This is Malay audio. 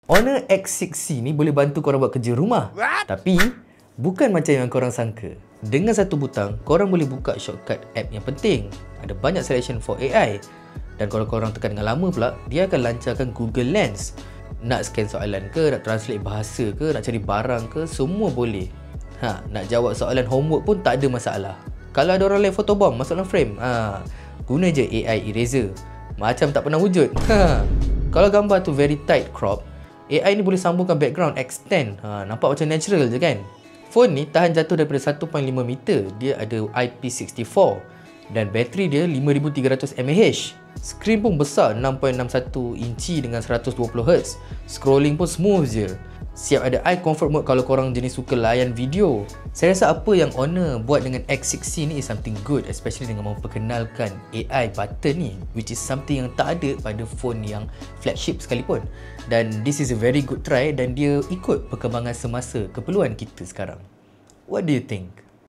Honor X6C ni boleh bantu korang buat kerja rumah. Tapi bukan macam yang korang sangka. Dengan satu butang, korang boleh buka shortcut app yang penting. Ada banyak selection for AI. Dan kalau korang tekan dengan lama pula, dia akan lancarkan Google Lens. Nak scan soalan ke, nak translate bahasa ke, nak cari barang ke, semua boleh. Nak jawab soalan homework pun tak ada masalah. Kalau ada orang lain photobomb masuk dalam frame, guna je AI eraser. Macam tak pernah wujud. Kalau gambar tu very tight crop, AI ni boleh sambungkan background, extend. Nampak macam natural je kan? Phone ni tahan jatuh daripada 1.5 meter. Dia ada IP64 dan bateri dia 5300 mAh. Skrin pun besar, 6.61 inci dengan 120Hz. Scrolling pun smooth je. Siap ada eye comfort mode kalau korang jenis suka layan video. Saya rasa apa yang Honor buat dengan X6C ni is something good, especially dengan memperkenalkan AI button ni, which is something yang tak ada pada phone yang flagship sekalipun. Dan this is a very good try dan dia ikut perkembangan semasa, keperluan kita sekarang. What do you think?